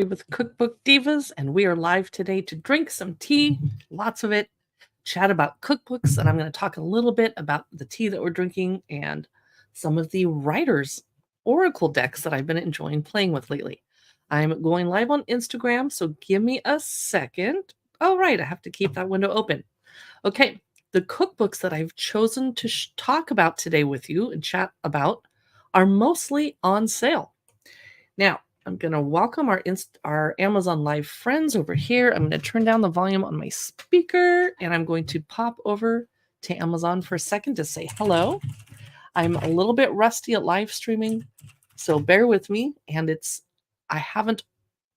with Cookbook Divas, and we are live today to drink some tea, lots of it, chat about cookbooks, and I'm going to talk a little bit about the tea that we're drinking and some of the writers' oracle decks that I've been enjoying playing with lately. I'm going live on Instagram, so give me a second. Oh, right, I have to keep that window open. Okay, the cookbooks that I've chosen to talk about today with you and chat about are mostly on sale. Now, I'm going to welcome our Amazon Live friends over here. I'm going to turn down the volume on my speaker, and I'm going to pop over to Amazon for a second to say hello. I'm a little bit rusty at live streaming, so bear with me. And I haven't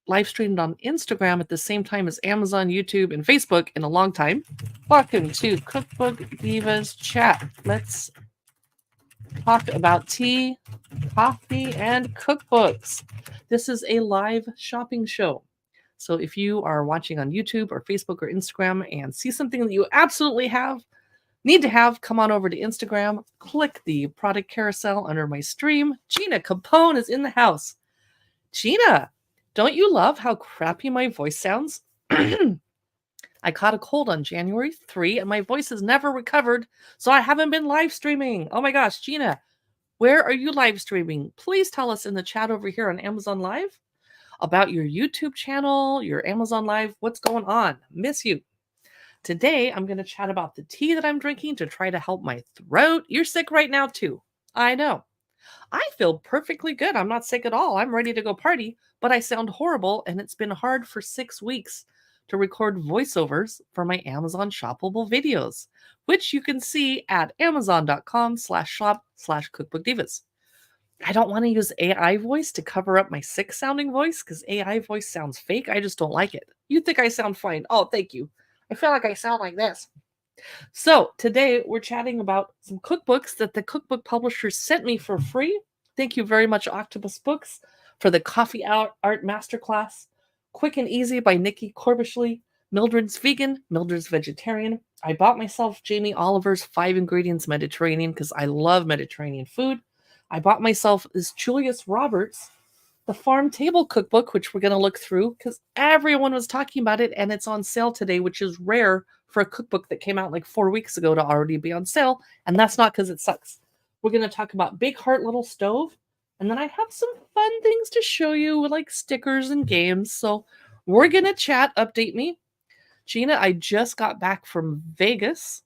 live streamed on Instagram at the same time as Amazon, YouTube, and Facebook in a long time. Welcome to Cookbook Divas Chat. Let's talk about tea, coffee, and cookbooks. This is a live shopping show. So if you are watching on YouTube or Facebook or Instagram and see something that you absolutely need to have, come on over to Instagram, click the product carousel under my stream. Gina Capone is in the house. Gina, don't you love how crappy my voice sounds? I caught a cold on January 3 and my voice has never recovered, so I haven't been live streaming. Oh my gosh, Gina, where are you live streaming? Please tell us in the chat over here on Amazon Live about your YouTube channel, your Amazon Live, what's going on. Miss you. Today, I'm going to chat about the tea that I'm drinking to try to help my throat. You're sick right now, too. I know. I feel perfectly good. I'm not sick at all. I'm ready to go party, but I sound horrible, and it's been hard for 6 weeks to record voiceovers for my Amazon shoppable videos, which you can see at amazon.com/shop/cookbookdivas. I don't want to use AI voice to cover up my sick sounding voice because AI voice sounds fake. I just don't like it. You think I sound fine. Oh, thank you. I feel like I sound like this. So today we're chatting about some cookbooks that the cookbook publishers sent me for free. Thank you very much, Octopus Books, for the Coffee Art Masterclass. Quick and Easy by Nikki Corbishley. Mildred's Vegan, Mildred's Vegetarian. I bought myself Jamie Oliver's 5 Ingredients Mediterranean because I love Mediterranean food. I bought myself this Julius Roberts, the Farm Table Cookbook, which we're going to look through because everyone was talking about it and it's on sale today, which is rare for a cookbook that came out like 4 weeks ago to already be on sale. And that's not because it sucks. We're going to talk about Big Heart Little Stove. And then I have some fun things to show you with like stickers and games. So we're going to chat. Update me. Gina, I just got back from Vegas.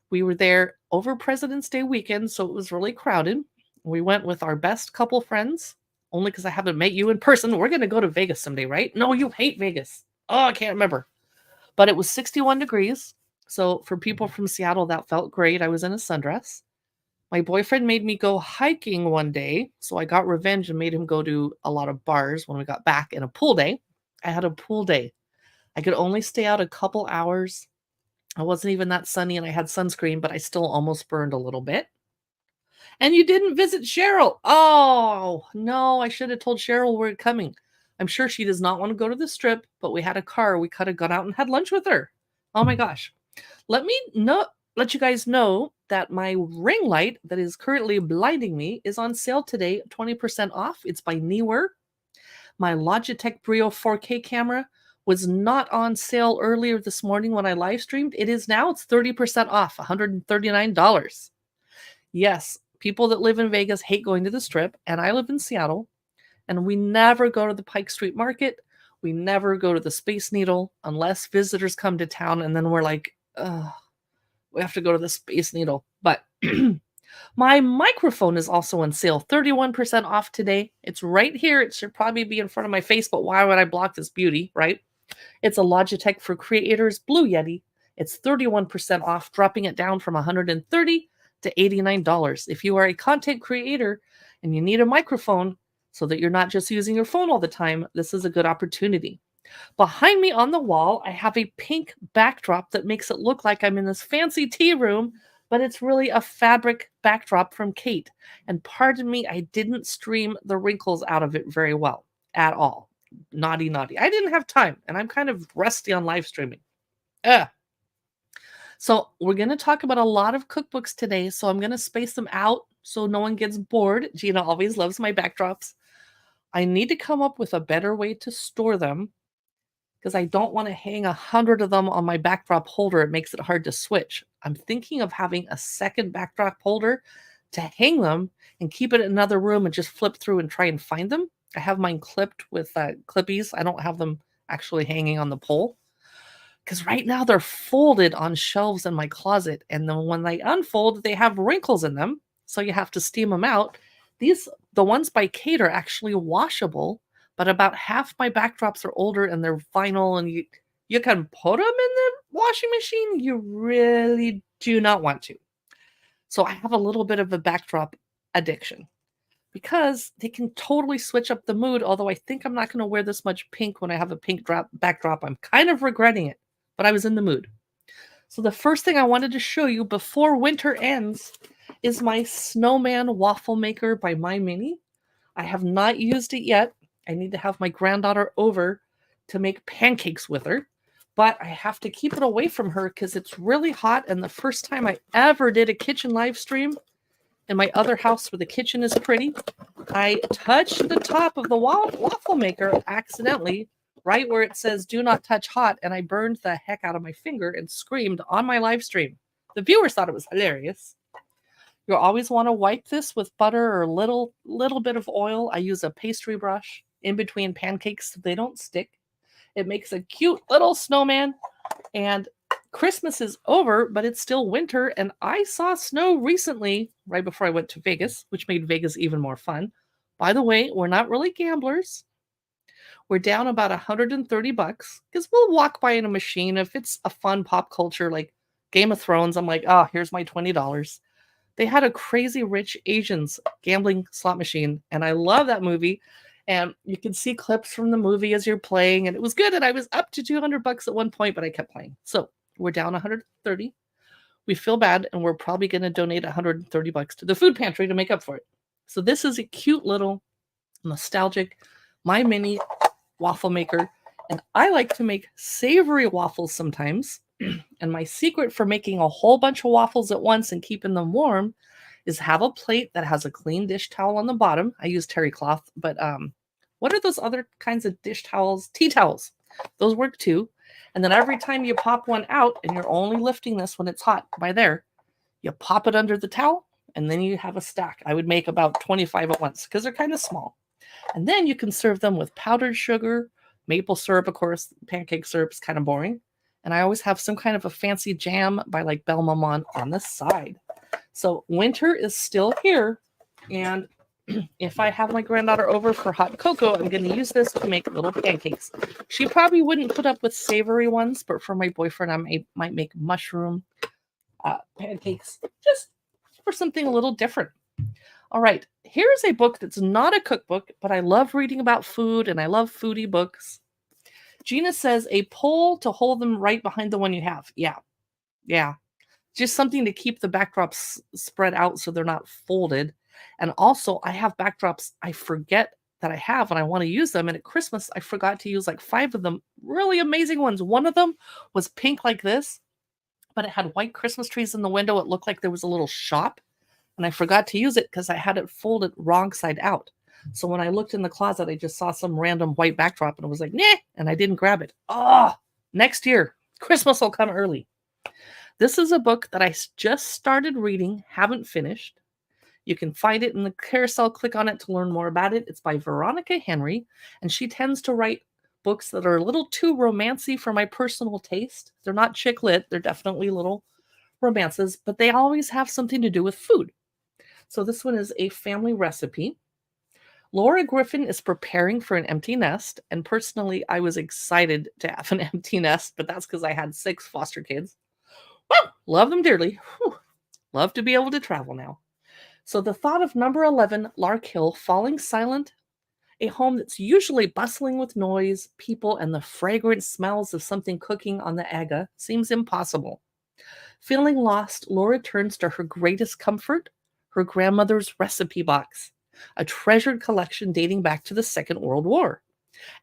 We were there over President's Day weekend, so it was really crowded. We went with our best couple friends, only because I haven't met you in person. We're going to go to Vegas someday, right? No, you hate Vegas. Oh, I can't remember. But it was 61 degrees. So for people from Seattle, that felt great. I was in a sundress. My boyfriend made me go hiking one day. So I got revenge and made him go to a lot of bars when we got back and a pool day. I had a pool day. I could only stay out a couple hours. It wasn't even that sunny and I had sunscreen, but I still almost burned a little bit. And you didn't visit Cheryl. Oh, no, I should have told Cheryl we're coming. I'm sure she does not want to go to the strip, but we had a car. We could have gone out and had lunch with her. Oh my gosh. Let you guys know that my ring light that is currently blinding me is on sale today, 20% off. It's by Neewer. My Logitech Brio 4K camera was not on sale earlier this morning when I live streamed. It is now. It's 30% off, $139. Yes, people that live in Vegas hate going to the strip, and I live in Seattle, and we never go to the Pike Street Market. We never go to the Space Needle unless visitors come to town, and then we're like, we have to go to the Space Needle. But my microphone is also on sale, 31% off today. It's right here. It should probably be in front of my face, but why would I block this beauty, right? It's a Logitech for Creators Blue Yeti. It's 31% off, dropping it down from $130 to $89. If you are a content creator and you need a microphone so that you're not just using your phone all the time, this is a good opportunity. Behind me on the wall, I have a pink backdrop that makes it look like I'm in this fancy tea room, but it's really a fabric backdrop from Kate. And pardon me, I didn't stream the wrinkles out of it very well at all. Naughty. I didn't have time, and I'm kind of rusty on live streaming. So we're going to talk about a lot of cookbooks today, so I'm going to space them out so no one gets bored. Gina always loves my backdrops. I need to come up with a better way to store them because I don't want to hang 100 of them on my backdrop holder. It makes it hard to switch. I'm thinking of having a second backdrop holder to hang them and keep it in another room and just flip through and try and find them. I have mine clipped with clippies. I don't have them actually hanging on the pole because right now they're folded on shelves in my closet. And then when they unfold, they have wrinkles in them. So you have to steam them out. The ones by Kate are actually washable, but about half my backdrops are older and they're vinyl and you can put them in the washing machine. You really do not want to. So I have a little bit of a backdrop addiction because they can totally switch up the mood. Although I think I'm not going to wear this much pink when I have a pink backdrop. I'm kind of regretting it, but I was in the mood. So the first thing I wanted to show you before winter ends is my snowman waffle maker by My Mini. I have not used it yet. I need to have my granddaughter over to make pancakes with her, but I have to keep it away from her because it's really hot. And the first time I ever did a kitchen live stream in my other house where the kitchen is pretty, I touched the top of the waffle maker accidentally, right where it says do not touch hot, and I burned the heck out of my finger and screamed on my live stream. The viewers thought it was hilarious. You'll always want to wipe this with butter or a little bit of oil. I use a pastry brush in between pancakes so they don't stick. It makes a cute little snowman, and Christmas is over, but it's still winter, and I saw snow recently right before I went to Vegas, which made Vegas even more fun. By the way, we're not really gamblers. We're down about $130 because we'll walk by in a machine. If it's a fun pop culture like Game of Thrones, I'm like, oh, here's my $20. They had a Crazy Rich Asians gambling slot machine, and I love that movie. And you can see clips from the movie as you're playing, and it was good. And I was up to $200 at one point, but I kept playing. So we're down 130. We feel bad, and we're probably going to donate $130 to the food pantry to make up for it. So this is a cute little nostalgic My Mini waffle maker, and I like to make savory waffles sometimes. And my secret for making a whole bunch of waffles at once and keeping them warm is have a plate that has a clean dish towel on the bottom. I use terry cloth, but what are those other kinds of dish towels? Tea towels. Those work too. And then every time you pop one out, and you're only lifting this when it's hot by there, you pop it under the towel, and then you have a stack. I would make about 25 at once because they're kind of small. And then you can serve them with powdered sugar, maple syrup, of course. Pancake syrup is kind of boring. And I always have some kind of a fancy jam by like Belle Maman on the side. So winter is still here. And if I have my granddaughter over for hot cocoa, I'm going to use this to make little pancakes. She probably wouldn't put up with savory ones, but for my boyfriend, I might make mushroom pancakes just for something a little different. All right, here's a book that's not a cookbook, but I love reading about food and I love foodie books. Gina says a pole to hold them right behind the one you have. Yeah. Just something to keep the backdrops spread out so they're not folded. And also, I have backdrops I forget that I have and I want to use them. And at Christmas, I forgot to use like 5 of them. Really amazing ones. One of them was pink like this, but it had white Christmas trees in the window. It looked like there was a little shop. And I forgot to use it because I had it folded wrong side out. So when I looked in the closet, I just saw some random white backdrop and it was like, nah, and I didn't grab it. Oh, next year, Christmas will come early. This is a book that I just started reading, haven't finished. You can find it in the carousel. Click on it to learn more about it. It's by Veronica Henry, and she tends to write books that are a little too romancy for my personal taste. They're not chick lit. They're definitely little romances, but they always have something to do with food. So this one is a family recipe. Laura Griffin is preparing for an empty nest, and personally, I was excited to have an empty nest, but that's because I had 6 foster kids. Well, love them dearly. Whew. Love to be able to travel now. So the thought of number 11, Lark Hill, falling silent, a home that's usually bustling with noise, people, and the fragrant smells of something cooking on the aga seems impossible. Feeling lost, Laura turns to her greatest comfort, her grandmother's recipe box, a treasured collection dating back to the Second World War.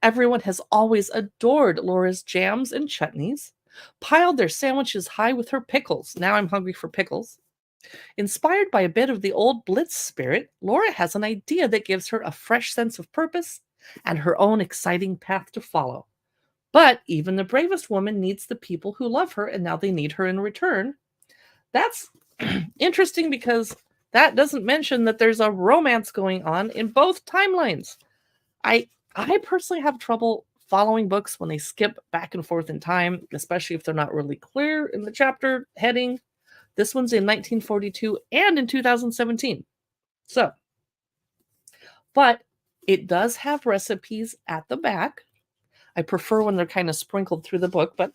Everyone has always adored Laura's jams and chutneys, piled their sandwiches high with her pickles. Now I'm hungry for pickles. Inspired by a bit of the old Blitz spirit, Laura has an idea that gives her a fresh sense of purpose and her own exciting path to follow. But even the bravest woman needs the people who love her, and now they need her in return. That's interesting because that doesn't mention that there's a romance going on in both timelines. I I personally have trouble following books when they skip back and forth in time, especially if they're not really clear in the chapter heading. This one's in 1942 and in 2017. So, but it does have recipes at the back. I prefer when they're kind of sprinkled through the book, but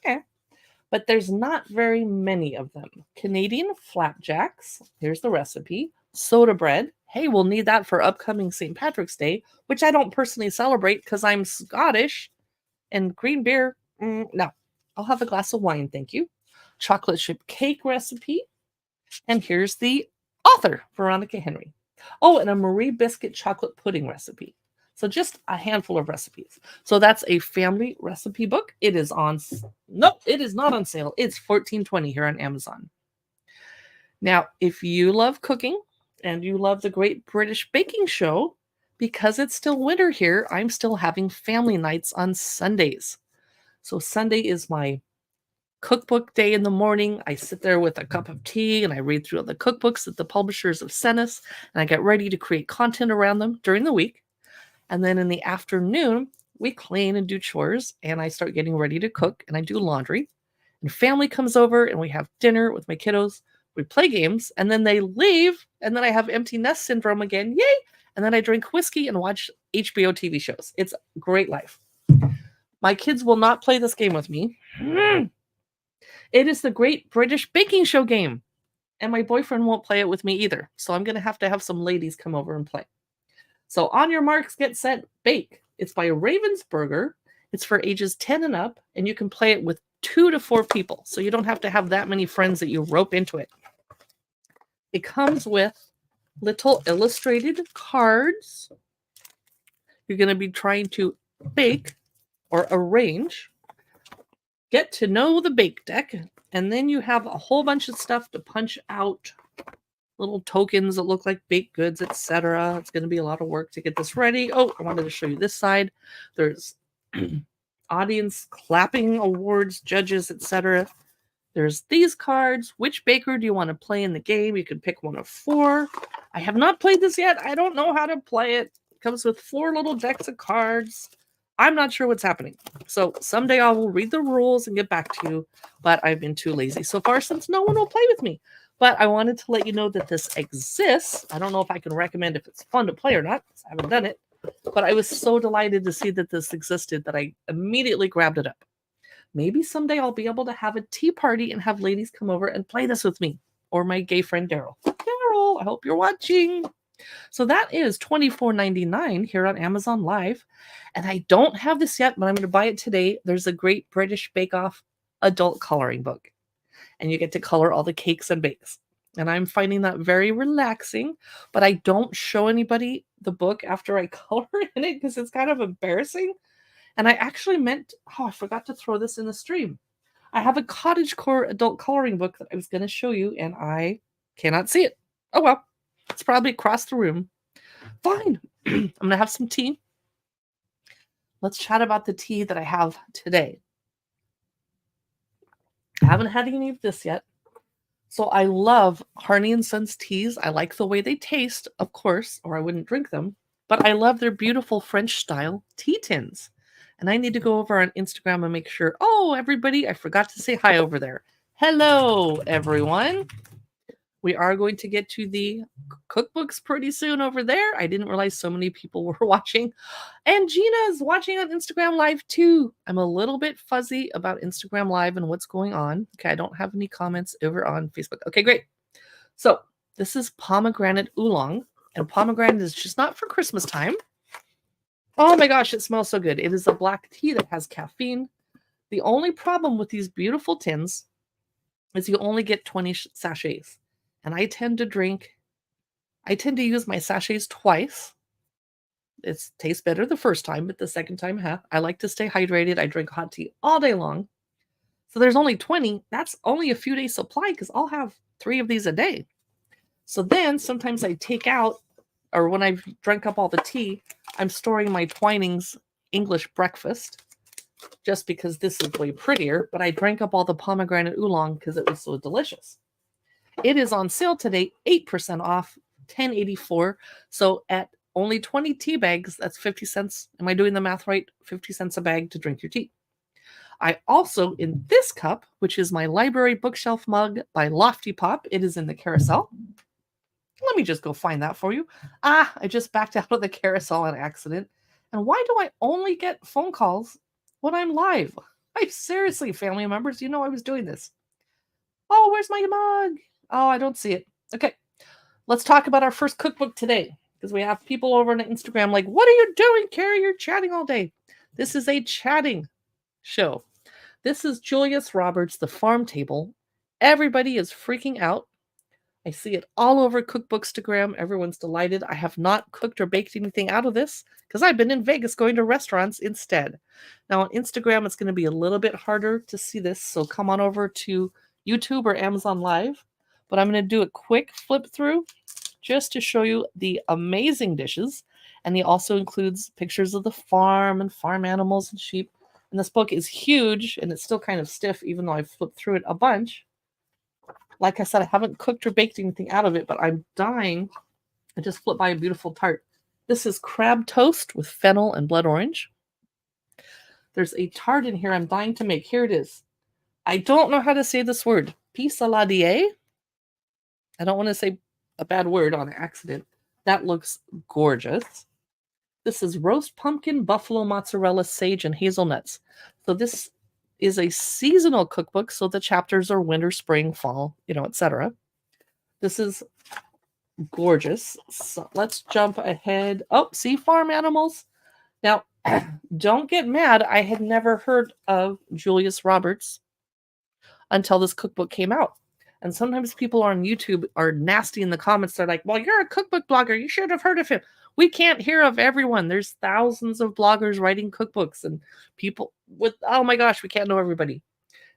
there's not very many of them. Canadian flapjacks, here's the recipe. Soda bread, hey, we'll need that for upcoming St. Patrick's Day, which I don't personally celebrate because I'm Scottish. And green beer, no. I'll have a glass of wine, thank you. Chocolate chip cake recipe. And here's the author, Veronica Henry. Oh, and a Marie Biscuit chocolate pudding recipe. So just a handful of recipes. So that's a family recipe book. It is on, nope, it is not on sale. It's $14.20 here on Amazon. Now, if you love cooking and you love the Great British Baking Show, because it's still winter here, I'm still having family nights on Sundays. So Sunday is my cookbook day in the morning. I sit there with a cup of tea and I read through the cookbooks that the publishers have sent us, and I get ready to create content around them during the week. And then in the afternoon, we clean and do chores, and I start getting ready to cook, and I do laundry. And family comes over, and we have dinner with my kiddos. We play games, and then they leave, and then I have empty nest syndrome again. Yay! And then I drink whiskey and watch HBO TV shows. It's a great life. My kids will not play this game with me. It is the Great British Baking Show game, and my boyfriend won't play it with me either. So I'm going to have some ladies come over and play. So on your marks, get set, bake. It's by Ravensburger. It's for ages 10 and up, and you can play it with 2 to 4 people. So you don't have to have that many friends that you rope into it. It comes with little illustrated cards. You're going to be trying to bake or arrange. Get to know the bake deck, and then you have a whole bunch of stuff to punch out. Little tokens that look like baked goods, etc. It's going to be a lot of work to get this ready. Oh, I wanted to show you this side. There's audience clapping awards, judges, etc. There's these cards. Which baker do you want to play in the game? You can pick one of 4. I have not played this yet. I don't know how to play it. It comes with 4 little decks of cards. I'm not sure what's happening. So someday I will read the rules and get back to you, but I've been too lazy so far since no one will play with me. But I wanted to let you know that this exists. I don't know if I can recommend if it's fun to play or not, because I haven't done it. But I was so delighted to see that this existed that I immediately grabbed it up. Maybe someday I'll be able to have a tea party and have ladies come over and play this with me. Or my gay friend Daryl. Daryl, I hope you're watching. So that is $24.99 here on Amazon Live. And I don't have this yet, but I'm going to buy it today. There's a Great British Bake Off adult coloring book. And you get to color all the cakes and bakes. And I'm finding that very relaxing, but I don't show anybody the book after I color in it because it's kind of embarrassing. And I actually I forgot to throw this in the stream. I have a cottagecore adult coloring book that I was going to show you, and I cannot see it. Oh well, it's probably across the room. Fine. I'm going to have some tea. Let's chat about the tea that I have today. I haven't had any of this yet. So I love Harney & Sons teas. I like the way they taste, of course, or I wouldn't drink them. But I love their beautiful French-style tea tins. And I need to go over on Instagram and make sure, oh, everybody, I forgot to say hi over there. Hello, everyone. We are going to get to the cookbooks pretty soon over there. I didn't realize so many people were watching. And Gina's watching on Instagram Live too. I'm a little bit fuzzy about Instagram Live and what's going on. Okay, I don't have any comments over on Facebook. Okay, great. So this is pomegranate oolong. And pomegranate is just not for Christmas time. Oh my gosh, it smells so good. It is a black tea that has caffeine. The only problem with these beautiful tins is you only get 20 sachets. And I tend to use my sachets twice. It tastes better the first time, but the second time, I like to stay hydrated. I drink hot tea all day long. So there's only 20. That's only a few days supply because I'll have 3 of these a day. So then sometimes I take out, or when I've drank up all the tea, I'm storing my Twinings English breakfast just because this is way prettier, but I drank up all the pomegranate oolong because it was so delicious. It is on sale today, 8% off, $10.84. So at only 20 tea bags, that's 50 cents. Am I doing the math right? 50 cents a bag to drink your tea. I also, in this cup, which is my library bookshelf mug by Lofty Pop, it is in the carousel. Let me just go find that for you. I just backed out of the carousel on accident. And why do I only get phone calls when I'm live? Seriously, family members, you know I was doing this. Oh, where's my mug? Oh, I don't see it. Okay, let's talk about our first cookbook today because we have people over on Instagram like, what are you doing, Carrie? You're chatting all day. This is a chatting show. This is Julius Roberts' The Farm Table. Everybody is freaking out. I see it all over Cookbookstagram. Everyone's delighted. I have not cooked or baked anything out of this because I've been in Vegas going to restaurants instead. Now on Instagram, it's going to be a little bit harder to see this, so come on over to YouTube or Amazon Live. But I'm going to do a quick flip through just to show you the amazing dishes. And he also includes pictures of the farm and farm animals and sheep. And this book is huge, and it's still kind of stiff, even though I've flipped through it a bunch. Like I said, I haven't cooked or baked anything out of it, but I'm dying. I just flipped by a beautiful tart. This is crab toast with fennel and blood orange. There's a tart in here I'm dying to make. Here it is. I don't know how to say this word. Pissaladier. I don't want to say a bad word on accident. That looks gorgeous. This is roast pumpkin, buffalo mozzarella, sage, and hazelnuts. So this is a seasonal cookbook, so the chapters are winter, spring, fall, etc. This is gorgeous. So let's jump ahead. Oh, see, farm animals. Now, don't get mad. I had never heard of Julius Roberts until this cookbook came out. And sometimes people on YouTube are nasty in the comments. They're like, well, you're a cookbook blogger. You should have heard of him. We can't hear of everyone. There's thousands of bloggers writing cookbooks and people with, oh my gosh, we can't know everybody.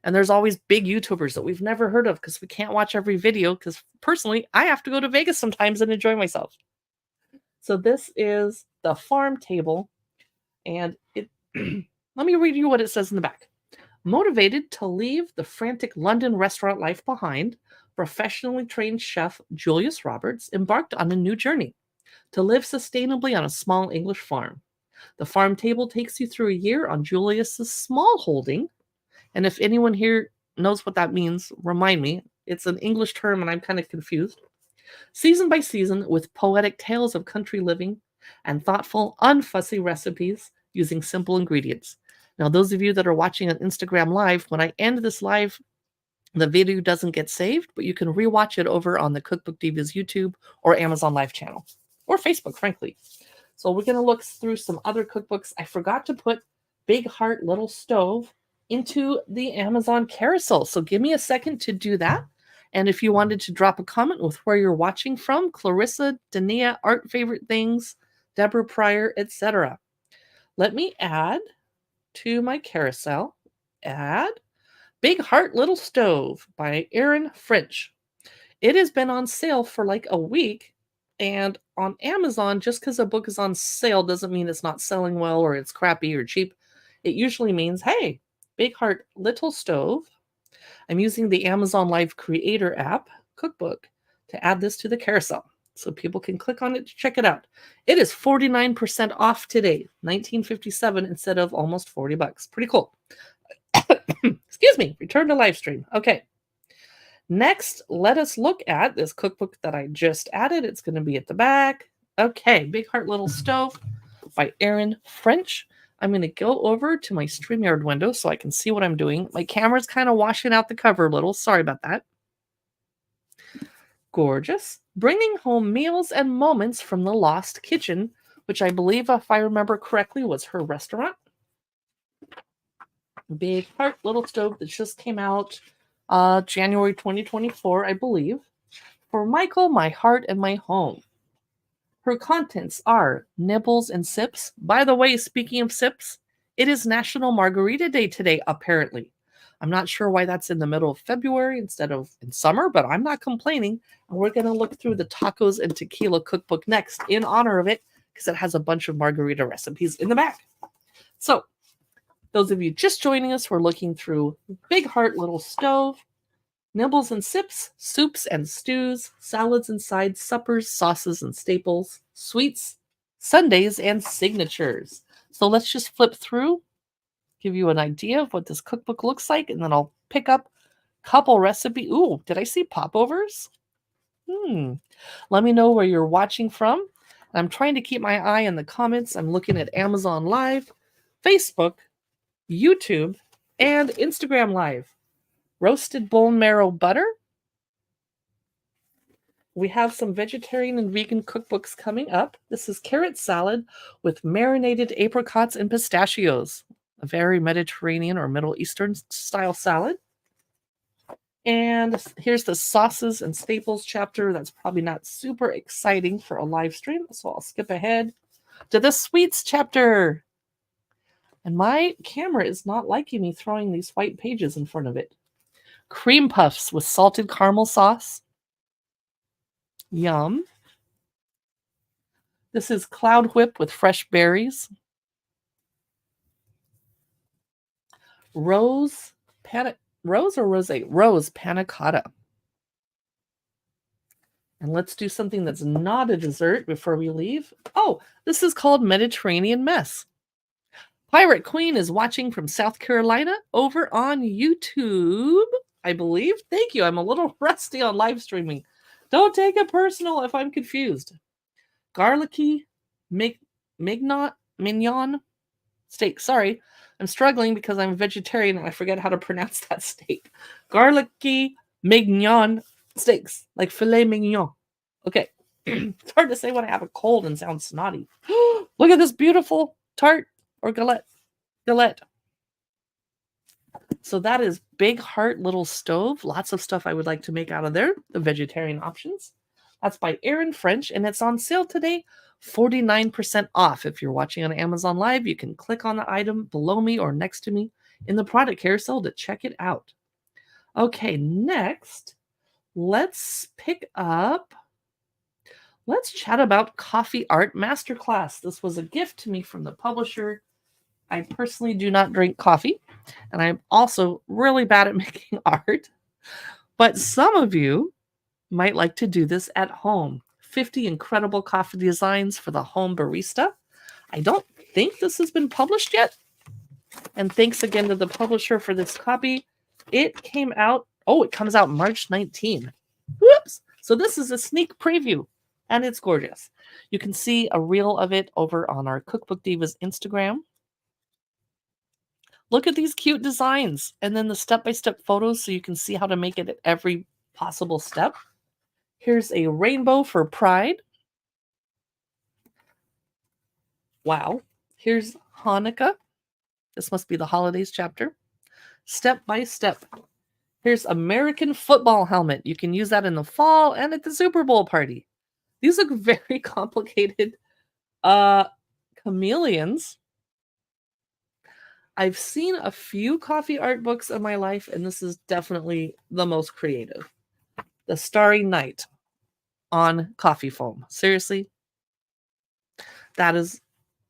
And there's always big YouTubers that we've never heard of because we can't watch every video because personally, I have to go to Vegas sometimes and enjoy myself. So this is The Farm Table. And it let me read you what it says in the back. Motivated to leave the frantic London restaurant life behind, professionally trained chef Julius Roberts embarked on a new journey to live sustainably on a small English farm. The Farm Table takes you through a year on Julius's small holding. And if anyone here knows what that means, remind me. It's an English term and I'm kind of confused. Season by season, with poetic tales of country living and thoughtful, unfussy recipes using simple ingredients. Now, those of you that are watching on Instagram Live, when I end this live, the video doesn't get saved, but you can rewatch it over on the Cookbook Divas YouTube or Amazon Live channel, or Facebook, frankly. So we're going to look through some other cookbooks. I forgot to put Big Heart Little Stove into the Amazon carousel. So give me a second to do that. And if you wanted to drop a comment with where you're watching from, Clarissa, Dania, Art Favorite Things, Deborah Pryor, etc. Let me add to my carousel, add Big Heart Little Stove by Erin French. It has been on sale for like a week, and on Amazon, just because a book is on sale doesn't mean it's not selling well or it's crappy or cheap. It usually means, hey, Big Heart Little Stove. I'm using the Amazon Live Creator app cookbook to add this to the carousel so people can click on it to check it out. It is 49% off today, $19.57 instead of almost $40. Pretty cool. Excuse me, return to live stream. Okay. Next, let us look at this cookbook that I just added. It's going to be at the back. Okay, Big Heart Little Stove by Erin French. I'm going to go over to my StreamYard window so I can see what I'm doing. My camera's kind of washing out the cover a little. Sorry about that. Gorgeous. Bringing home meals and moments from the Lost Kitchen, which I believe, if I remember correctly, was her restaurant. Big Heart Little Stove that just came out January 2024, I believe. For Michael, My Heart, and My Home. Her contents are nibbles and sips. By the way, speaking of sips, it is National Margarita Day today, apparently. I'm not sure why that's in the middle of February instead of in summer, but I'm not complaining. And we're going to look through the tacos and tequila cookbook next in honor of it because it has a bunch of margarita recipes in the back. So, those of you just joining us, we're looking through Big Heart Little Stove, Nibbles and Sips, Soups and Stews, Salads and Sides, Suppers, Sauces and Staples, Sweets, Sundays, and Signatures. So let's just flip through, give you an idea of what this cookbook looks like, and then I'll pick up a couple recipe. Ooh, did I see popovers? Let me know where you're watching from. I'm trying to keep my eye on the comments. I'm looking at Amazon Live, Facebook, YouTube, and Instagram Live. Roasted bone marrow butter. We have some vegetarian and vegan cookbooks coming up. This is carrot salad with marinated apricots and pistachios, a very Mediterranean or Middle Eastern style salad. And here's the sauces and staples chapter. That's probably not super exciting for a live stream, so I'll skip ahead to the sweets chapter. And my camera is not liking me throwing these white pages in front of it. Cream puffs with salted caramel sauce. Yum. This is Cloud Whip with fresh berries. Rose panna cotta. And let's do something that's not a dessert before we leave. Oh, this is called Mediterranean Mess. Pirate Queen is watching from South Carolina over on YouTube, I believe. Thank you. I'm a little rusty on live streaming. Don't take it personal if I'm confused. Garlicky mignon steak. Sorry, I'm struggling because I'm a vegetarian and I forget how to pronounce that steak. Garlicky mignon steaks, like filet mignon. Okay, it's hard to say when I have a cold and sound snotty. Look at this beautiful tart or galette. So that is Big Heart Little Stove. Lots of stuff I would like to make out of there. The vegetarian options. That's by Erin French, and it's on sale today, 49% off. If you're watching on Amazon Live, you can click on the item below me or next to me in the product carousel to check it out. Okay, next, let's chat about Coffee Art Masterclass. This was a gift to me from the publisher. I personally do not drink coffee, and I'm also really bad at making art. But some of you might like to do this at home. 50 incredible coffee designs for the home barista. I don't think this has been published yet. And thanks again to the publisher for this copy. It came out, it comes out March 19. Whoops! So this is a sneak preview, and it's gorgeous. You can see a reel of it over on our Cookbook Divas Instagram. Look at these cute designs and then the step-by-step photos so you can see how to make it at every possible step. Here's a rainbow for pride. Wow. Here's Hanukkah. This must be the holidays chapter. Step by step. Here's American football helmet. You can use that in the fall and at the Super Bowl party. These look very complicated chameleons. I've seen a few coffee art books in my life, and this is definitely the most creative. The Starry Night on coffee foam. Seriously, that is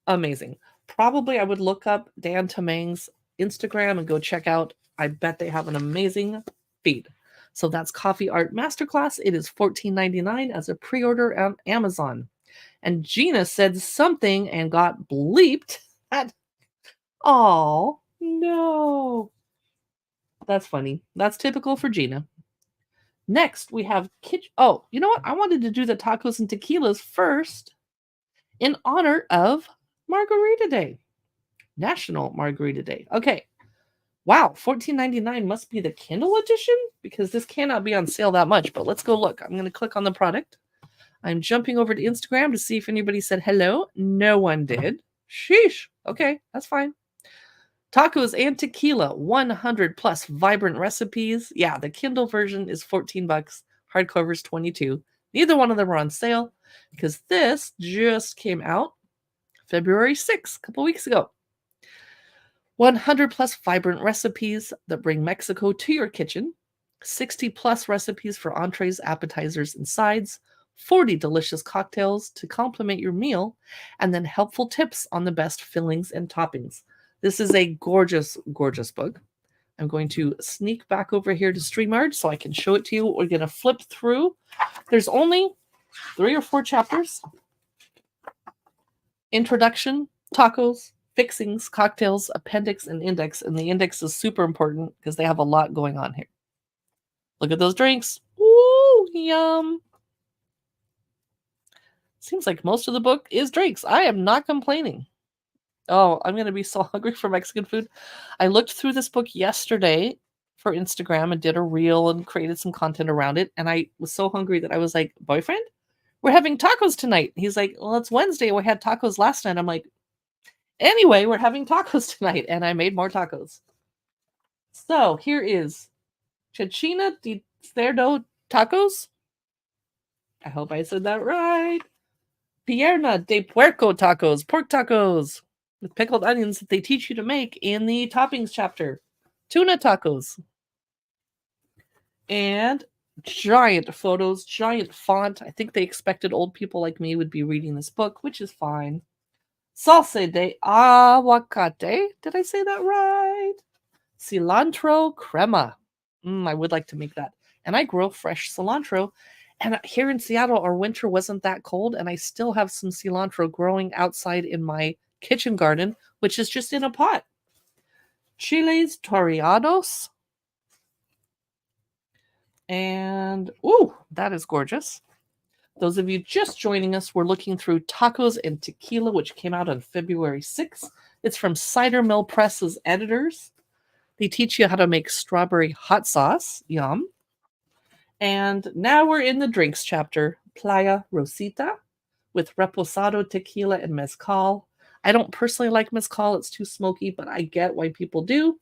amazing. Probably I would look up Dan Tamang's Instagram and go check out. I bet they have an amazing feed. So that's Coffee Art Masterclass. It is $14.99 as a pre-order on Amazon. And Gina said something and got bleeped. Oh, no. That's funny. That's typical for Gina. Next, we have you know what? I wanted to do the tacos and tequilas first in honor of Margarita Day. National Margarita Day. Okay. Wow, $14.99 must be the Kindle edition because this cannot be on sale that much, but let's go look. I'm going to click on the product. I'm jumping over to Instagram to see if anybody said hello. No one did. Sheesh. Okay, that's fine. Tacos and tequila, 100 plus vibrant recipes. Yeah, the Kindle version is $14. Hardcover is $22. Neither one of them are on sale because this just came out February 6th, a couple weeks ago. 100 plus vibrant recipes that bring Mexico to your kitchen, 60 plus recipes for entrees, appetizers, and sides, 40 delicious cocktails to complement your meal, and then helpful tips on the best fillings and toppings. This is a gorgeous, gorgeous book. I'm going to sneak back over here to StreamYard so I can show it to you. We're going to flip through. There's only 3 or 4 chapters. Introduction, tacos, fixings, cocktails, appendix, and index. And the index is super important because they have a lot going on here. Look at those drinks. Ooh, yum. Seems like most of the book is drinks. I am not complaining. Oh, I'm going to be so hungry for Mexican food. I looked through this book yesterday for Instagram and did a reel and created some content around it. And I was so hungry that I was like, boyfriend, we're having tacos tonight. He's like, well, it's Wednesday. We had tacos last night. I'm like, anyway, we're having tacos tonight. And I made more tacos. So here is Cecina de Cerdo tacos. I hope I said that right. Pierna de Puerco tacos, pork tacos with pickled onions that they teach you to make in the toppings chapter. Tuna tacos. And giant photos, giant font. I think they expected old people like me would be reading this book, which is fine. Salsa de aguacate. Did I say that right? Cilantro crema. I would like to make that. And I grow fresh cilantro. And here in Seattle, our winter wasn't that cold, and I still have some cilantro growing outside in my kitchen garden, which is just in a pot. Chiles toreados. And, ooh, that is gorgeous. Those of you just joining us, we're looking through Tacos and Tequila, which came out on February 6th. It's from Cider Mill Press's editors. They teach you how to make strawberry hot sauce. Yum. And now we're in the drinks chapter, Playa Rosita, with reposado tequila and mezcal. I don't personally like mezcal. It's too smoky, but I get why people do.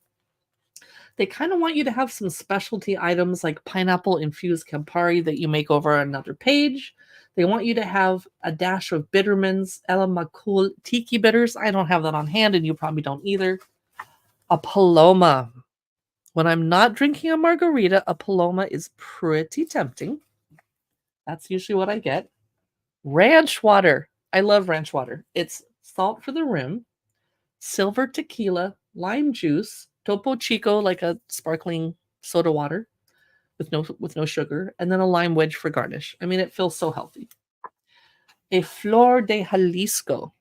They kind of want you to have some specialty items like pineapple infused Campari that you make over another page. They want you to have a dash of Bitterman's El Macul Tiki bitters. I don't have that on hand, and you probably don't either. A Paloma. When I'm not drinking a margarita, a Paloma is pretty tempting. That's usually what I get. Ranch water. I love ranch water. It's salt for the rim, silver tequila, lime juice, Topo Chico, like a sparkling soda water with no sugar, and then a lime wedge for garnish. I mean, it feels so healthy. A Flor de Jalisco.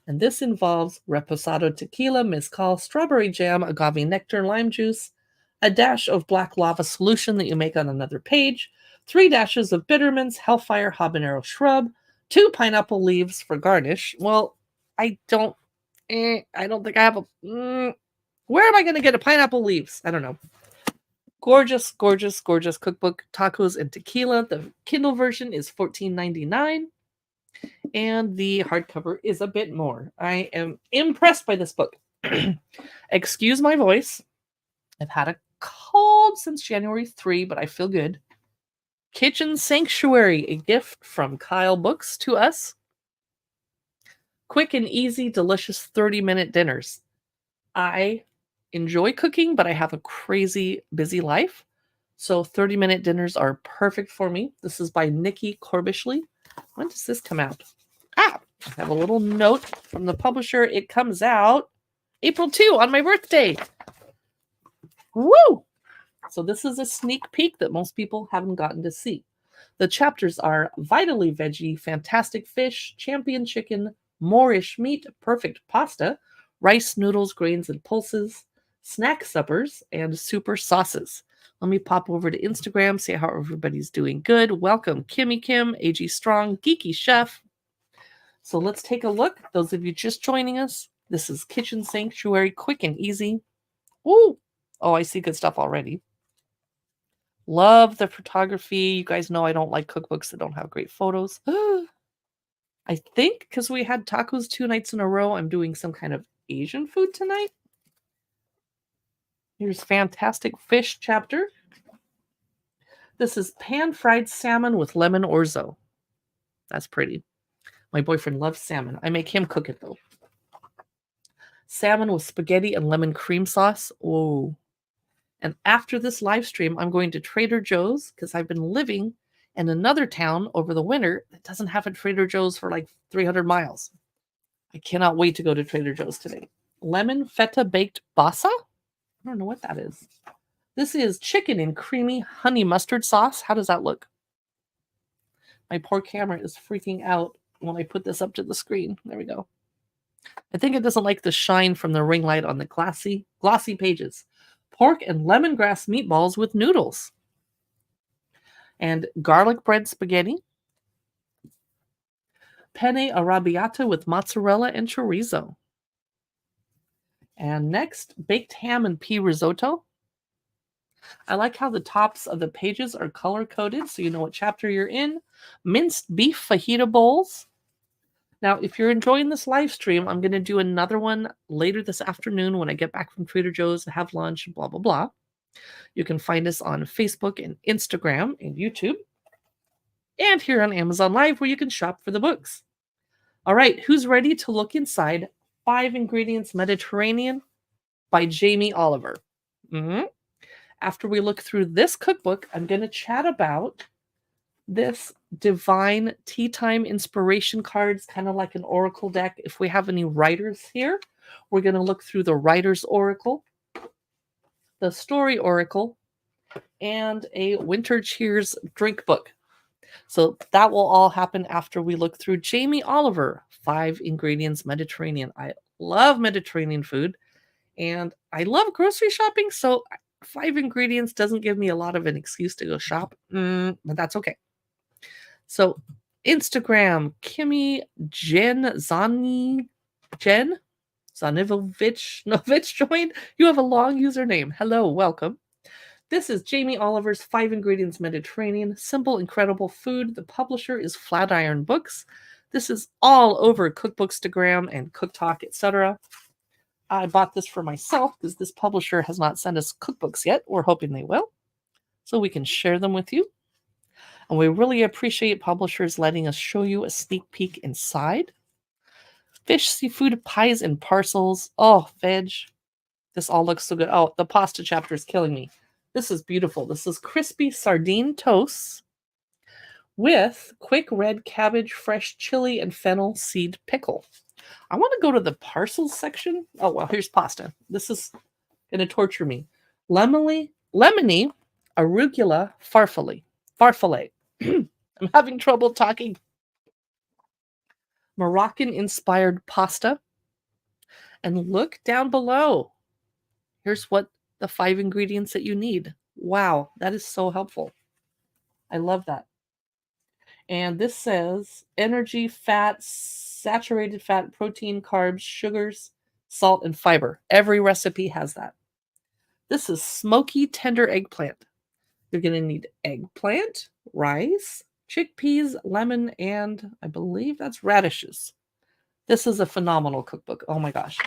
And this involves reposado tequila, mezcal, strawberry jam, agave nectar, lime juice, a dash of black lava solution that you make on another page, 3 dashes of Bitterman's Hellfire habanero shrub, 2 pineapple leaves for garnish. Well, I don't think I have a... where am I going to get a pineapple leaves? I don't know. Gorgeous, gorgeous, gorgeous cookbook, Tacos and Tequila. The Kindle version is $14.99. And the hardcover is a bit more. I am impressed by this book. Excuse my voice. I've had a cold since January 3, but I feel good. Kitchen Sanctuary, a gift from Kyle Books to us. Quick and easy, delicious 30-minute dinners. I enjoy cooking, but I have a crazy busy life. So 30-minute dinners are perfect for me. This is by Nikki Corbishley. When does this come out? I have a little note from the publisher. It comes out April 2 on my birthday. Woo! So this is a sneak peek that most people haven't gotten to see. The chapters are Vitally Veggie, Fantastic Fish, Champion Chicken, Moorish Meat, Perfect Pasta, Rice Noodles, Grains and Pulses, Snack Suppers, and Super Sauces. Let me pop over to Instagram, see how everybody's doing. Good. Welcome, Kimmy Kim, AG Strong, Geeky Chef. So let's take a look. Those of you just joining us, this is Kitchen Sanctuary, quick and easy. Ooh. Oh, I see good stuff already. Love the photography. You guys know I don't like cookbooks that don't have great photos. I think because we had tacos 2 nights in a row, I'm doing some kind of Asian food tonight. Here's Fantastic Fish chapter. This is pan-fried salmon with lemon orzo. That's pretty. My boyfriend loves salmon. I make him cook it, though. salmon with spaghetti and lemon cream sauce. Oh. And after this live stream, I'm going to Trader Joe's because I've been living in another town over the winter that doesn't have a Trader Joe's for like 300 miles. I cannot wait to go to Trader Joe's today. Lemon feta baked basa? I don't know what that is. This is chicken in creamy honey mustard sauce. How does that look? My poor camera is freaking out when I put this up to the screen. There we go. I think it doesn't like the shine from the ring light on the glossy pages. Pork and lemongrass meatballs with noodles. And garlic bread spaghetti. Penne arrabbiata with mozzarella and chorizo. And next, baked ham and pea risotto. I like how the tops of the pages are color-coded so you know what chapter you're in. Minced beef fajita bowls. Now, if you're enjoying this live stream, I'm going to do another one later this afternoon when I get back from Trader Joe's to have lunch, blah, blah, blah. You can find us on Facebook and Instagram and YouTube. And here on Amazon Live where you can shop for the books. All right, who's ready to look inside 5 Ingredients Mediterranean by Jamie Oliver? After we look through this cookbook, I'm going to chat about this divine tea time inspiration cards, kind of like an oracle deck. If we have any writers here, we're going to look through the writer's oracle, the story oracle, and a winter cheers drink book. So that will all happen after we look through Jamie Oliver, 5 Ingredients Mediterranean. I love Mediterranean food and I love grocery shopping. So 5 Ingredients doesn't give me a lot of an excuse to go shop, but that's okay. So Instagram, Kimmy Zanivovich joined. You have a long username. Hello, welcome. This is Jamie Oliver's 5 Ingredients Mediterranean. Simple, incredible food. The publisher is Flatiron Books. This is all over Cookbookstagram and Cook Talk, etc. I bought this for myself because this publisher has not sent us cookbooks yet. We're hoping they will, so we can share them with you. And we really appreciate publishers letting us show you a sneak peek inside. Fish, seafood, pies, and parcels. Oh, veg. This all looks so good. Oh, the pasta chapter is killing me. This is beautiful. This is crispy sardine toasts with quick red cabbage, fresh chili, and fennel seed pickle. I want to go to the parcels section. Oh, well, here's pasta. This is going to torture me. Lemony arugula farfalle. I'm having trouble talking. Moroccan-inspired pasta. And look down below. Here's what the 5 ingredients that you need. Wow, that is so helpful. I love that. And this says energy, fat, saturated fat, protein, carbs, sugars, salt, and fiber. Every recipe has that. This is smoky tender eggplant. You're going to need eggplant, rice, chickpeas, lemon, and I believe that's radishes. This is a phenomenal cookbook. Oh my gosh.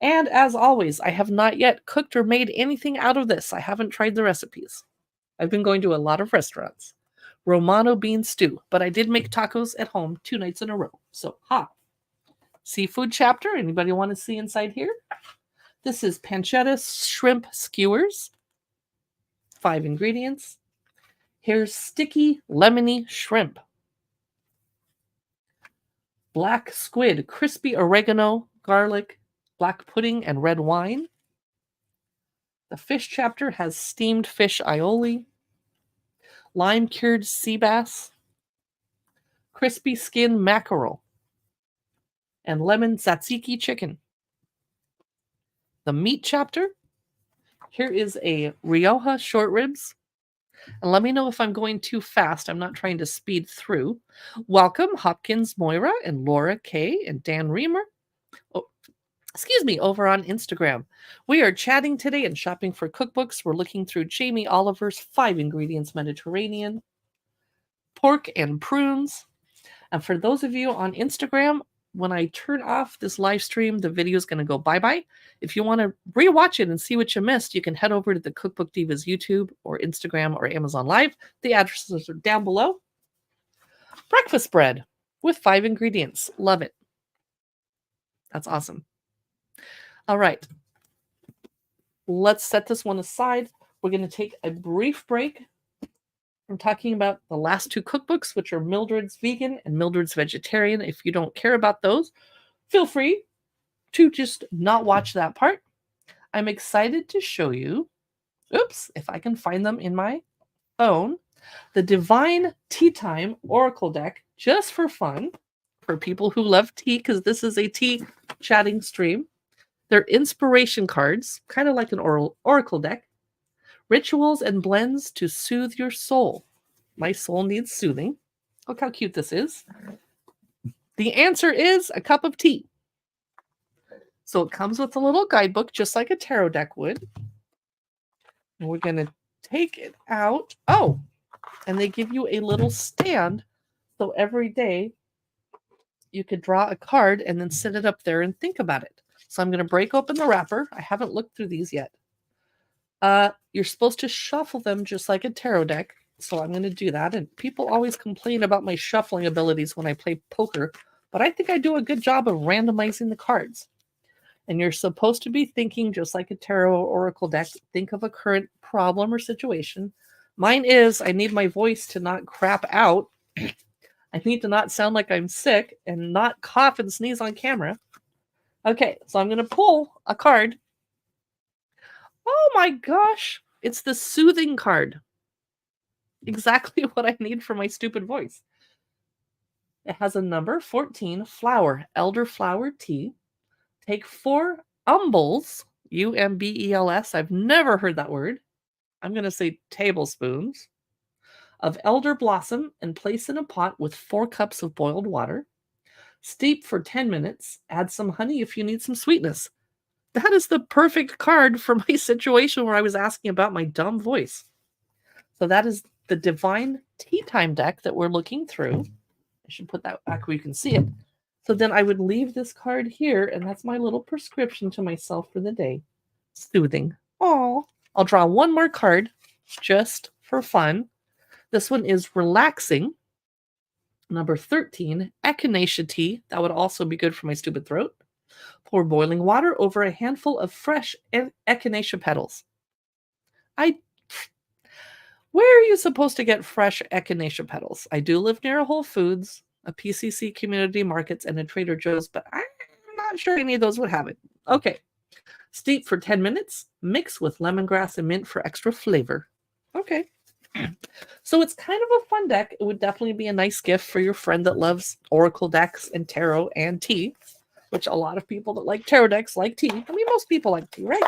And as always, I have not yet cooked or made anything out of this. I haven't tried the recipes. I've been going to a lot of restaurants. Romano bean stew, but I did make tacos at home 2 nights in a row. So, seafood chapter. Anybody want to see inside here? This is pancetta shrimp skewers. 5 ingredients. Here's sticky lemony shrimp. Black squid, crispy oregano, garlic, black pudding, and red wine. The fish chapter has steamed fish aioli, lime-cured sea bass, crispy skin mackerel, and lemon tzatziki chicken. The meat chapter, here is a Rioja short ribs. And let me know if I'm going too fast. I'm not trying to speed through. Welcome, Hopkins Moira and Laura K and Dan Reamer. Over on Instagram. We are chatting today and shopping for cookbooks. We're looking through Jamie Oliver's 5 Ingredients Mediterranean, pork and prunes. And for those of you on Instagram, when I turn off this live stream, the video is going to go bye-bye. If you want to rewatch it and see what you missed, you can head over to the Cookbook Divas YouTube or Instagram or Amazon Live. The addresses are down below. Breakfast bread with 5 ingredients. Love it. That's awesome. All right. Let's set this one aside. We're going to take a brief break from talking about the last two cookbooks, which are Mildred's Vegan and Mildred's Vegetarian. If you don't care about those, feel free to just not watch that part. I'm excited to show you, if I can find them in my phone, the Divine Tea Time Oracle deck, just for fun, for people who love tea, because this is a tea chatting stream. They're inspiration cards, kind of like an oracle deck. Rituals and blends to soothe your soul. My soul needs soothing. Look how cute this is. The answer is a cup of tea. So it comes with a little guidebook, just like a tarot deck would. And we're going to take it out. Oh, and they give you a little stand. So every day you could draw a card and then sit it up there and think about it. So I'm going to break open the wrapper. I haven't looked through these yet. You're supposed to shuffle them just like a tarot deck. So I'm going to do that. And people always complain about my shuffling abilities when I play poker, but I think I do a good job of randomizing the cards. And you're supposed to be thinking just like a tarot oracle deck. Think of a current problem or situation. Mine is I need my voice to not crap out. I need to not sound like I'm sick and not cough and sneeze on camera. Okay, so I'm going to pull a card. Oh my gosh, it's the soothing card. Exactly what I need for my stupid voice. It has a number 14, flower, elderflower tea. Take 4 umbels, U-M-B-E-L-S. I've never heard that word. I'm going to say tablespoons of elder blossom and place in a pot with 4 cups of boiled water. Steep for 10 minutes. Add some honey if you need some sweetness. That is the perfect card for my situation where I was asking about my dumb voice. So that is the Divine Tea Time deck that we're looking through. I should put that back where you can see it. So then I would leave this card here, and that's my little prescription to myself for the day. Soothing. Oh, I'll draw one more card just for fun. This one is relaxing. Number 13, echinacea tea. That would also be good for my stupid throat. Pour boiling water over a handful of fresh echinacea petals. Where are you supposed to get fresh echinacea petals? I do live near a Whole Foods, a PCC community markets, and a Trader Joe's, but I'm not sure any of those would have it. Okay. Steep for 10 minutes. Mix with lemongrass and mint for extra flavor. Okay. So it's kind of a fun deck. It would definitely be a nice gift for your friend that loves oracle decks and tarot and tea, which a lot of people that like tarot decks like tea. I mean, most people like tea, right?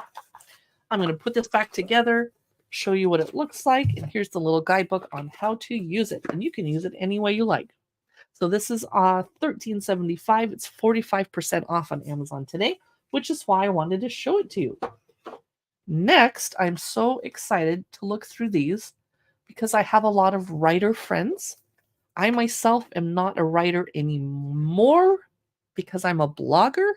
I'm going to put this back together, show you what it looks like, and here's the little guidebook on how to use it, and you can use it any way you like. So this is $13.75. It's 45% off on Amazon today, which is why I wanted to show it to you. Next, I'm so excited to look through these because I have a lot of writer friends. I myself am not a writer anymore because I'm a blogger.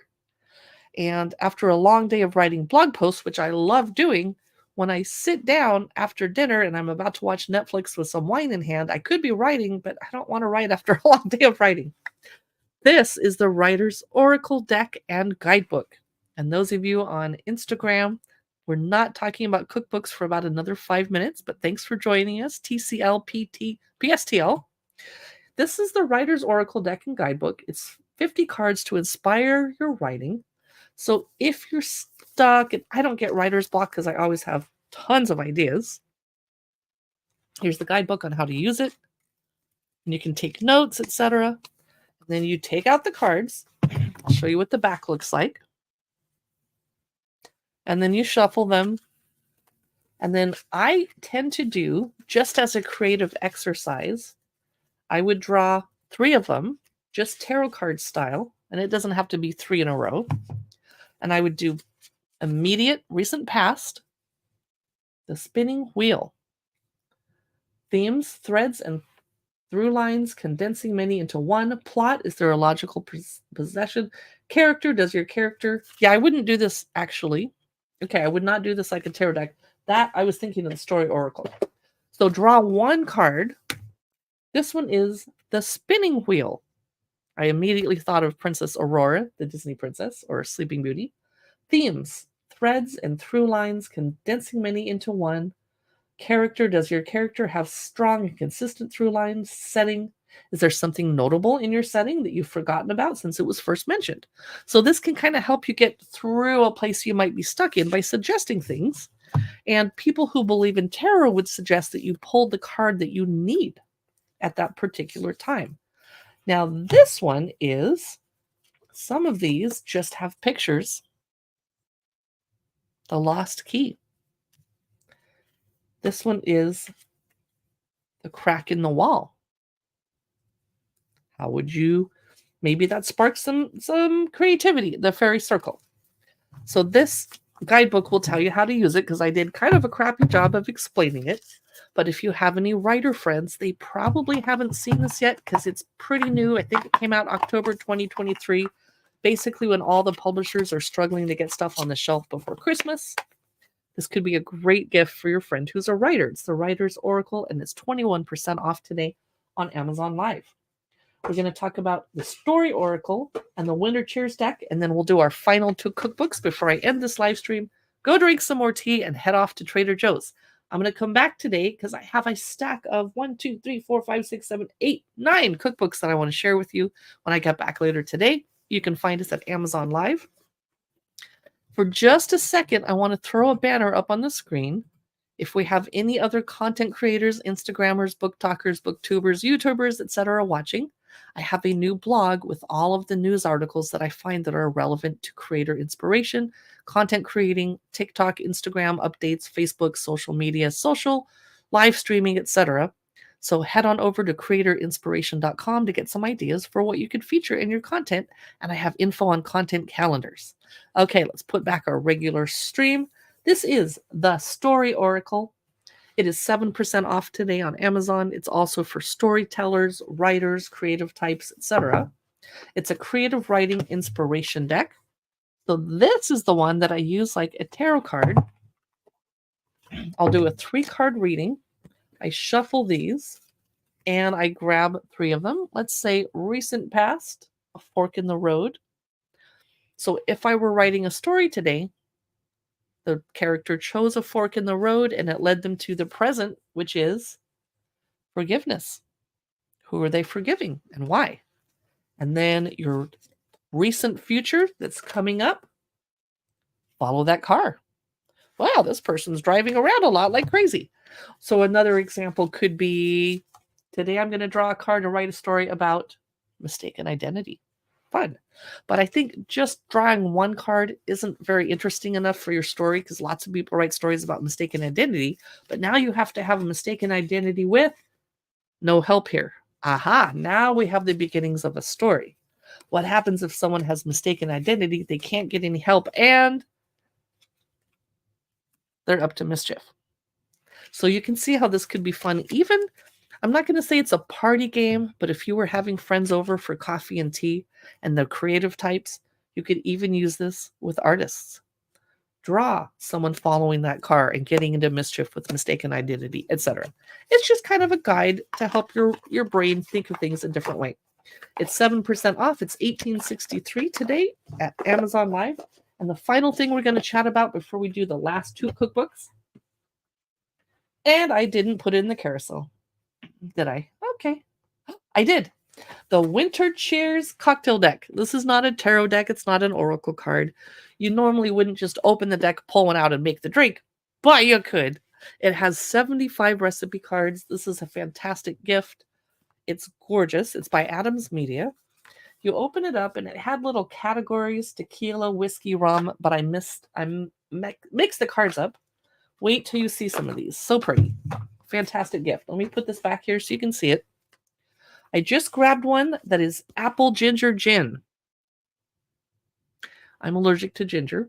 And after a long day of writing blog posts, which I love doing, when I sit down after dinner and I'm about to watch Netflix with some wine in hand, I could be writing, but I don't want to write after a long day of writing. This is the Writer's Oracle deck and guidebook. And those of you on Instagram, we're not talking about cookbooks for about another 5 minutes, but thanks for joining us, TCLPSTL. This is the Writer's Oracle deck and guidebook. It's 50 cards to inspire your writing. So if you're stuck, and I don't get writer's block because I always have tons of ideas. Here's the guidebook on how to use it. And you can take notes, etc. Then you take out the cards. I'll show you what the back looks like. And then you shuffle them. And then I tend to do, just as a creative exercise, I would draw 3 of them, just tarot card style. And it doesn't have to be 3 in a row. And I would do immediate, recent past, the spinning wheel, themes, threads, and through lines, condensing many into one. Plot, is there a logical possession? Character, does your character... Yeah, I wouldn't do this, actually. Okay, I would not do this like a tarot deck. That, I was thinking of the story oracle. So draw 1 card. This one is the spinning wheel. I immediately thought of Princess Aurora, the Disney princess, or Sleeping Beauty. Themes, threads, and through lines, condensing many into one. Character, does your character have strong and consistent through lines? Setting, is there something notable in your setting that you've forgotten about since it was first mentioned? So this can kind of help you get through a place you might be stuck in by suggesting things. And people who believe in tarot would suggest that you pull the card that you need at that particular time. Now, this one is, some of these just have pictures. The Lost Key. This one is the crack in the wall. How would you, maybe that sparks some creativity, the fairy circle. So this guidebook will tell you how to use it, because I did kind of a crappy job of explaining it. But if you have any writer friends, they probably haven't seen this yet because it's pretty new. I think it came out October 2023, basically when all the publishers are struggling to get stuff on the shelf before Christmas. This could be a great gift for your friend who's a writer. It's the Writer's Oracle, and it's 21% off today on Amazon Live. We're going to talk about the Story Oracle and the Winter Cheers deck, and then we'll do our final 2 cookbooks before I end this live stream. Go drink some more tea and head off to Trader Joe's. I'm going to come back today because I have a stack of 1, 2, 3, 4, 5, 6, 7, 8, 9 cookbooks that I want to share with you when I get back later today. You can find us at Amazon Live. For just a second, I want to throw a banner up on the screen. If we have any other content creators, Instagrammers, book talkers, booktubers, YouTubers, etc. watching, I have a new blog with all of the news articles that I find that are relevant to creator inspiration, content creating, TikTok, Instagram updates, Facebook, social media, social, live streaming, etc. So head on over to creatorinspiration.com to get some ideas for what you could feature in your content, and I have info on content calendars. Okay, let's put back our regular stream. This is the Story Oracle. It is 7% off today on Amazon. It's also for storytellers, writers, creative types, etc. It's a creative writing inspiration deck. So this is the one that I use like a tarot card. I'll do a 3-card reading. I shuffle these and I grab 3 of them. Let's say recent past, a fork in the road. So if I were writing a story today, the character chose a fork in the road and it led them to the present, which is forgiveness. Who are they forgiving and why? And then your recent future that's coming up, follow that car. Wow, this person's driving around a lot like crazy. So another example could be, today I'm going to draw a card to write a story about mistaken identity. Fun. But I think just drawing one card isn't very interesting enough for your story, because lots of people write stories about mistaken identity. But now you have to have a mistaken identity with no help here. Aha, now we have the beginnings of a story. What happens if someone has mistaken identity, they can't get any help, and they're up to mischief? So you can see how this could be fun. Even, I'm not going to say it's a party game, but if you were having friends over for coffee and tea and the creative types, you could even use this with artists. Draw someone following that car and getting into mischief with mistaken identity, etc. It's just kind of a guide to help your brain think of things a different way. It's 7% off. It's $18.63 today at Amazon Live. And the final thing we're going to chat about before we do the last 2 cookbooks, and I didn't put it in the carousel. Did I? Okay. I did. The Winter Cheers cocktail deck. This is not a tarot deck. It's not an oracle card. You normally wouldn't just open the deck, pull one out, and make the drink, but you could. It has 75 recipe cards. This is a fantastic gift. It's gorgeous. It's by Adams Media. You open it up, and it had little categories: tequila, whiskey, rum, but I mixed the cards up. Wait till you see some of these. So pretty. Fantastic gift. Let me put this back here so you can see it. I just grabbed one that is apple ginger gin. I'm allergic to ginger.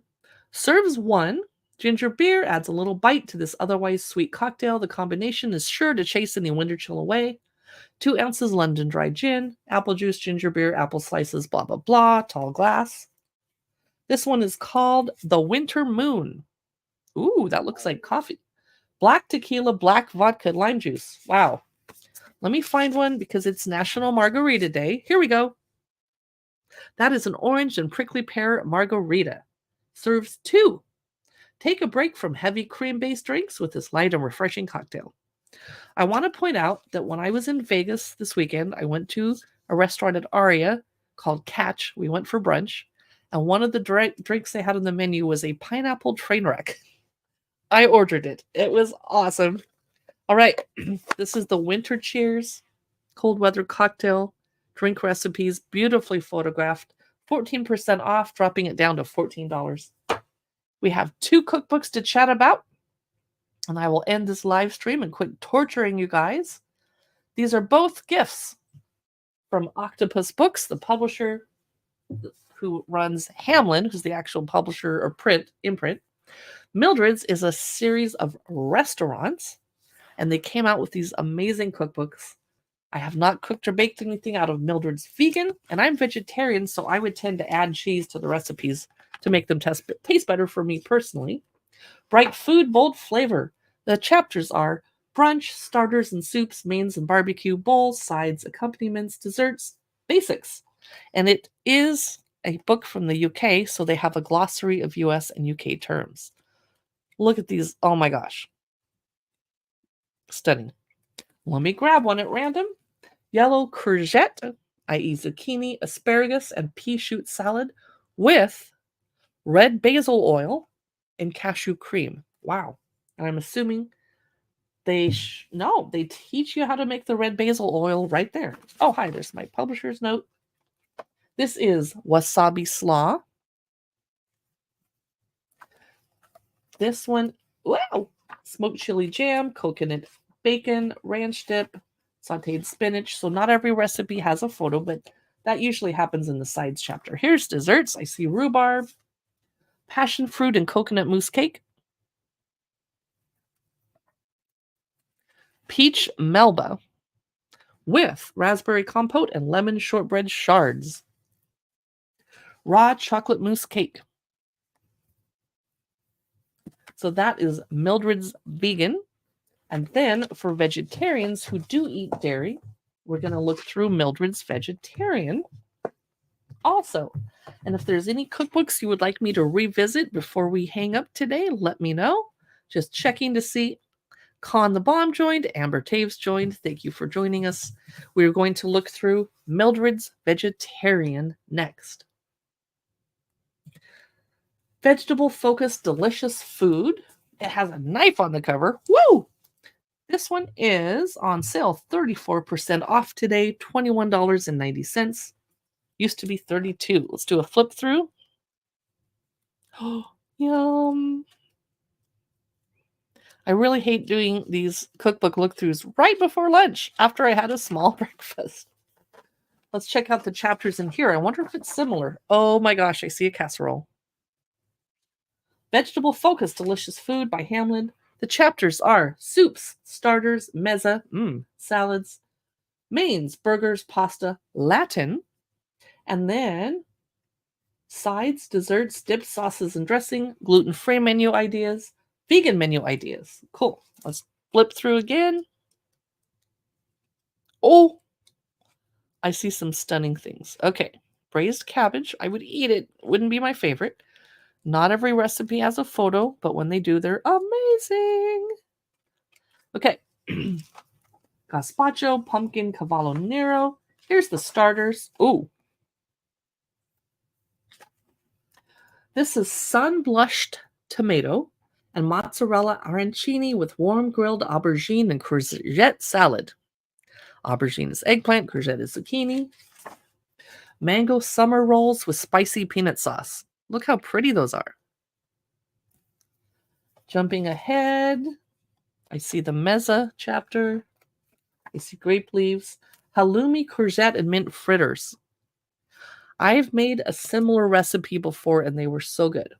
Serves 1 ginger beer, adds a little bite to this otherwise sweet cocktail. The combination is sure to chase any winter chill away. 2 ounces London dry gin, apple juice, ginger beer, apple slices, blah, blah, blah, tall glass. This one is called the Winter Moon. Ooh, that looks like coffee. Black tequila, black vodka, lime juice. Wow. Let me find one because it's National Margarita Day. Here we go. That is an orange and prickly pear margarita. serves 2. Take a break from heavy cream-based drinks with this light and refreshing cocktail. I want to point out that when I was in Vegas this weekend, I went to a restaurant at Aria called Catch. We went for brunch, and one of the drinks they had on the menu was a pineapple train wreck. I ordered it. It was awesome. All right, this is the Winter Cheers cold weather cocktail drink recipes, beautifully photographed, 14% off, dropping it down to $14. We have 2 cookbooks to chat about, and I will end this live stream and quit torturing you guys. These are both gifts from Octopus Books, the publisher who runs Hamlin, who's the actual publisher or imprint. Mildred's is a series of restaurants, and they came out with these amazing cookbooks. I have not cooked or baked anything out of Mildred's vegan, and I'm vegetarian, so I would tend to add cheese to the recipes to make them taste better for me personally. Bright food, bold flavor. The chapters are brunch, starters and soups, mains and barbecue, bowls, sides, accompaniments, desserts, basics. And it is a book from the UK, so they have a glossary of US and UK terms. Look at these. Oh my gosh. Stunning. Let me grab one at random. Yellow courgette, i.e. zucchini, asparagus, and pea shoot salad with red basil oil and cashew cream. Wow. And I'm assuming they teach you how to make the red basil oil right there. Oh, hi, there's my publisher's note. This is wasabi slaw. This one, wow, smoked chili jam, coconut bacon, ranch dip, sauteed spinach. So not every recipe has a photo, but that usually happens in the sides chapter. Here's desserts. I see rhubarb, passion fruit and coconut mousse cake, peach melba with raspberry compote and lemon shortbread shards, raw chocolate mousse cake. So that is Mildred's vegan. And then for vegetarians who do eat dairy, we're going to look through Mildred's vegetarian also. And if there's any cookbooks you would like me to revisit before we hang up today, let me know. Just checking to see. Con the Bomb joined. Amber Taves joined. Thank you for joining us. We're going to look through Mildred's vegetarian next. Vegetable-focused delicious food. It has a knife on the cover. Woo! This one is on sale, 34% off today, $21.90. Used to be $32. Let's do a flip through. Oh, yum. I really hate doing these cookbook look-throughs right before lunch after I had a small breakfast. Let's check out the chapters in here. I wonder if it's similar. Oh my gosh, I see a casserole. Vegetable-focused delicious food by Hamlin. The chapters are soups, starters, mezza, salads, mains, burgers, pasta, Latin, and then sides, desserts, dips, sauces, and dressing, gluten-free menu ideas, vegan menu ideas. Cool. Let's flip through again. Oh, I see some stunning things. Okay, braised cabbage. I would eat it. Wouldn't be my favorite. Not every recipe has a photo, but when they do, they're amazing. Okay. Gazpacho, pumpkin, cavallo nero. Here's the starters. Ooh. This is sun-blushed tomato and mozzarella arancini with warm grilled aubergine and courgette salad. Aubergine is eggplant, courgette is zucchini. Mango summer rolls with spicy peanut sauce. Look how pretty those are. Jumping ahead, I see the mezza chapter. I see grape leaves, halloumi, courgette, and mint fritters. I've made a similar recipe before, and they were so good.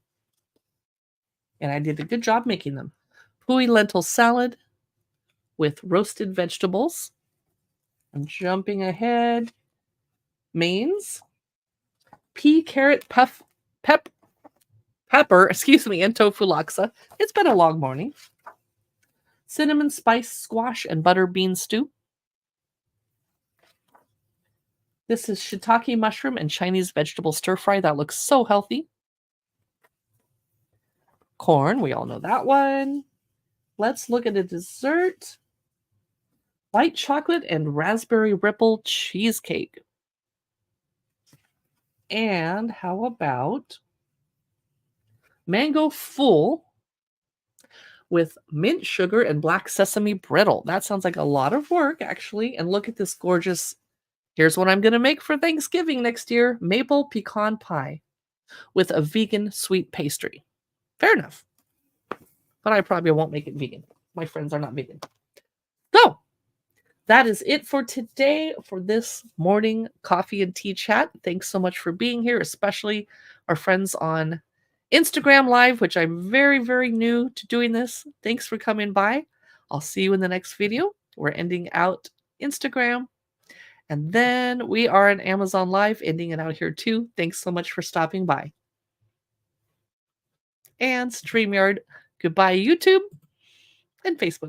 And I did a good job making them. Pui lentil salad with roasted vegetables. I'm jumping ahead. Mains. Pea, carrot, pepper, and tofu laksa. It's been a long morning. Cinnamon spice squash and butter bean stew. This is shiitake mushroom and Chinese vegetable stir fry. That looks so healthy. Corn, we all know that one. Let's look at a dessert. White chocolate and raspberry ripple cheesecake. And how about mango full with mint sugar and black sesame brittle? That sounds like a lot of work, actually. And look at this gorgeous. Here's what I'm going to make for Thanksgiving next year: maple pecan pie with a vegan sweet pastry. Fair enough. But I probably won't make it vegan. My friends are not vegan. So that is it for today for this morning coffee and tea chat. Thanks so much for being here, especially our friends on Instagram Live, which I'm very, very new to doing this. Thanks for coming by. I'll see you in the next video. We're ending out Instagram. And then we are on Amazon Live, ending it out here too. Thanks so much for stopping by. And StreamYard, goodbye, YouTube and Facebook.